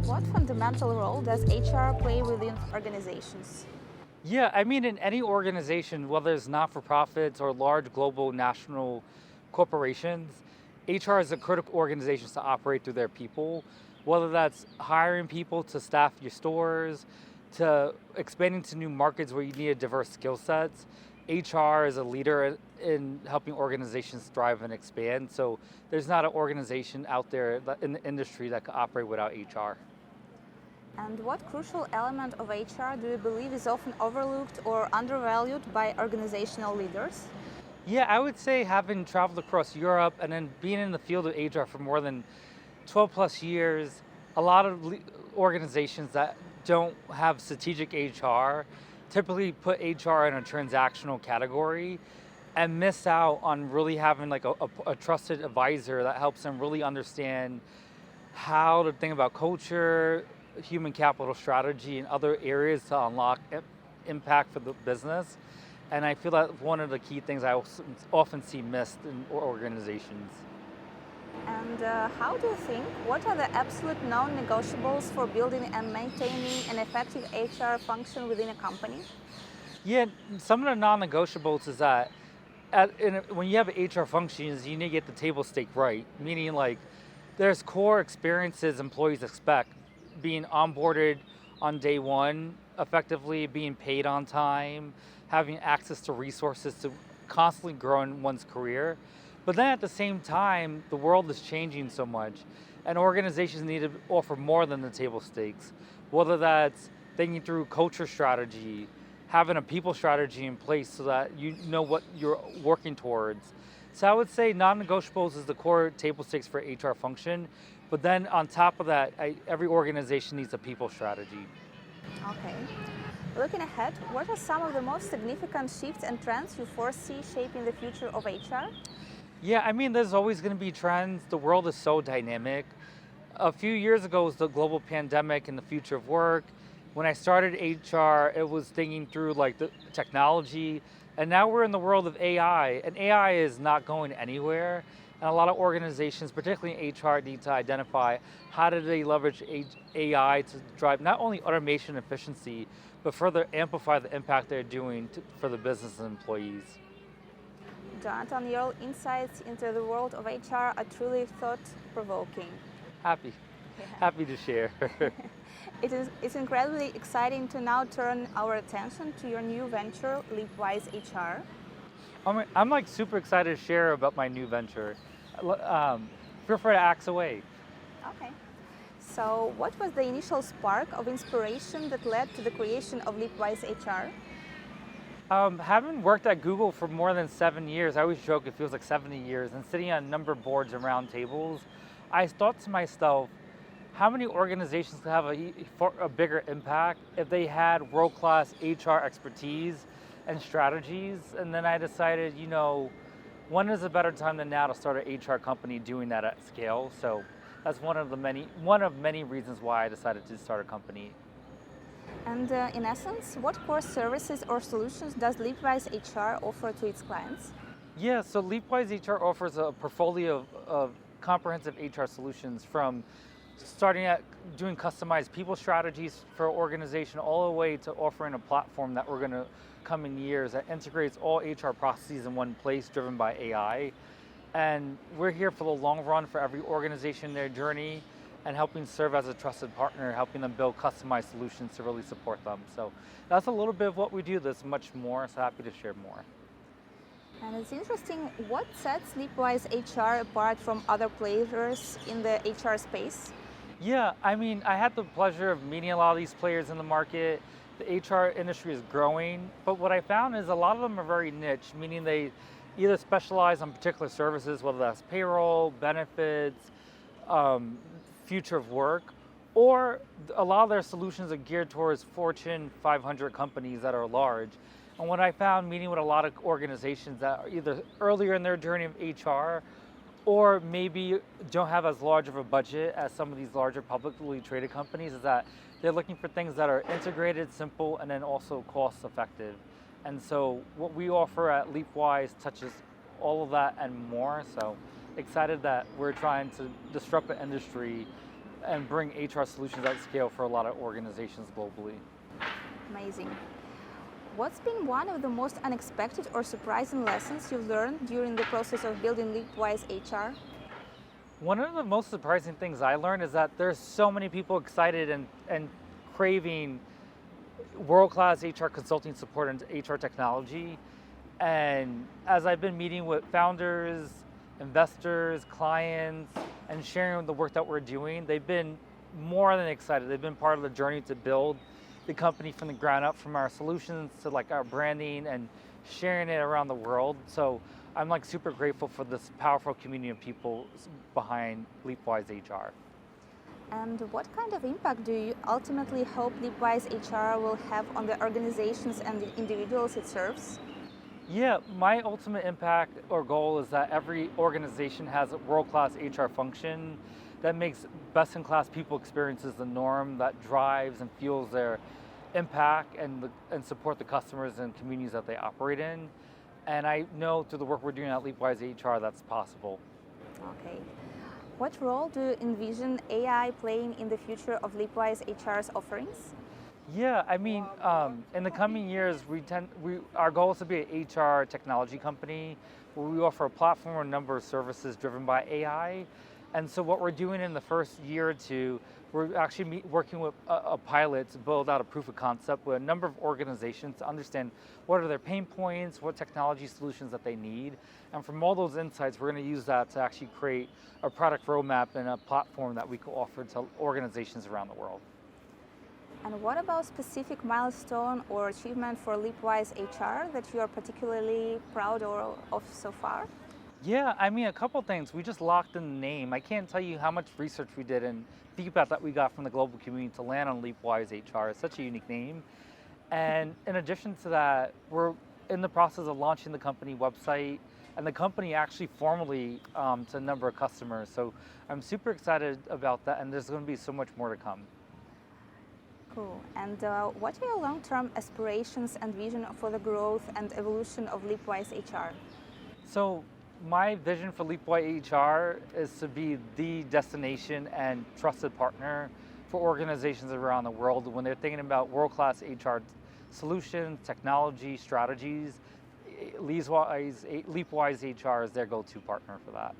What fundamental role does HR play within organizations? Yeah, I mean, in any organization, whether it's not for profits or large global national corporations, HR is a critical organization to operate through their people, whether that's hiring people to staff your stores, to expanding to new markets where you need a diverse skill sets. HR is a leader in helping organizations thrive and expand. So there's not an organization out there in the industry that could operate without HR. And what crucial element of HR do you believe is often overlooked or undervalued by organizational leaders? Yeah, I would say having traveled across Europe and then being in the field of HR for more than 12 plus years, a lot of organizations that don't have strategic HR typically put HR in a transactional category and miss out on really having like a trusted advisor that helps them really understand how to think about culture, human capital strategy, and other areas to unlock impact for the business. And I feel that one of the key things I often see missed in organizations. And how do you think, what are the absolute non-negotiables for building and maintaining an effective HR function within a company? Yeah, some of the non-negotiables is that when you have HR functions, you need to get the table stake right, meaning like there's core experiences employees expect, being onboarded on day one, effectively being paid on time, having access to resources to constantly grow in one's career. But then at the same time, the world is changing so much, and organizations need to offer more than the table stakes, whether that's thinking through culture strategy, having a people strategy in place so that you know what you're working towards. So I would say non-negotiables is the core table stakes for HR function, but then on top of that, every organization needs a people strategy. Okay. Looking ahead, what are some of the most significant shifts and trends you foresee shaping the future of HR? Yeah, I mean, there's always going to be trends. The world is so dynamic. A few years ago was the global pandemic and the future of work. When I started HR, it was thinking through like the technology, and now we're in the world of AI, and AI is not going anywhere. And a lot of organizations, particularly in HR, need to identify how do they leverage AI to drive not only automation efficiency, but further amplify the impact they're doing for the business and employees. Jonathan, your insights into the world of HR are truly thought-provoking. Happy, Yeah. happy to share. It's incredibly exciting to now turn our attention to your new venture, Leapwise HR. I'm like super excited to share about my new venture. Feel free to ask away. Okay. So, what was the initial spark of inspiration that led to the creation of Leapwise HR? Having worked at Google for more than 7 years, I always joke it feels like 70 years, and sitting on a number of boards and round tables, I thought to myself, how many organizations could have a bigger impact if they had world-class HR expertise and strategies? And then I decided, when is a better time than now to start an HR company doing that at scale? So that's one of many reasons why I decided to start a company. And in essence, what core services or solutions does Leapwise HR offer to its clients? Yeah, so Leapwise HR offers a portfolio of comprehensive HR solutions, from starting at doing customized people strategies for an organization all the way to offering a platform that we're going to come in years that integrates all HR processes in one place driven by AI. And we're here for the long run for every organization in their journey and helping serve as a trusted partner, helping them build customized solutions to really support them. So that's a little bit of what we do. There's much more, so happy to share more. And it's interesting, what sets Leapwise HR apart from other players in the HR space? Yeah, I mean, I had the pleasure of meeting a lot of these players in the market. The HR industry is growing, but what I found is a lot of them are very niche, meaning they either specialize on particular services, whether that's payroll, benefits, future of work, or a lot of their solutions are geared towards Fortune 500 companies that are large. And what I found meeting with a lot of organizations that are either earlier in their journey of HR or maybe don't have as large of a budget as some of these larger publicly traded companies is that they're looking for things that are integrated, simple, and then also cost effective. And so what we offer at Leapwise touches all of that and more. So excited that we're trying to disrupt the industry and bring HR solutions at scale for a lot of organizations globally. Amazing. What's been one of the most unexpected or surprising lessons you've learned during the process of building Leapwise HR? One of the most surprising things I learned is that there's so many people excited and craving world-class HR consulting support and HR technology. And as I've been meeting with founders, investors, clients, and sharing the work that we're doing, they've been more than excited. They've been part of the journey to build the company from the ground up, from our solutions to like our branding and sharing it around the world. So I'm like super grateful for this powerful community of people behind Leapwise HR. And what kind of impact do you ultimately hope Leapwise HR will have on the organizations and the individuals it serves? Yeah, my ultimate impact or goal is that every organization has a world-class HR function that makes best-in-class people experiences the norm, that drives and fuels their impact and support the customers and communities that they operate in. And I know through the work we're doing at Leapwise HR that's possible. Okay. What role do you envision AI playing in the future of Leapwise HR's offerings? Yeah, I mean, in the coming years, our goal is to be an HR technology company where we offer a platform and a number of services driven by AI. And so what we're doing in the first year or two, we're actually working with a pilot to build out a proof of concept with a number of organizations to understand what are their pain points, what technology solutions that they need. And from all those insights, we're going to use that to actually create a product roadmap and a platform that we can offer to organizations around the world. And what about specific milestone or achievement for Leapwise HR that you are particularly proud of so far? Yeah, I mean, a couple things. We just locked in the name. I can't tell you how much research we did and feedback that we got from the global community to land on Leapwise HR. It's such a unique name. And in addition to that, we're in the process of launching the company website and the company actually formally to a number of customers. So I'm super excited about that, and there's going to be so much more to come. Cool. And what are your long-term aspirations and vision for the growth and evolution of Leapwise HR? So my vision for Leapwise HR is to be the destination and trusted partner for organizations around the world when they're thinking about world-class HR solutions, technology, strategies. Leapwise HR is their go-to partner for that.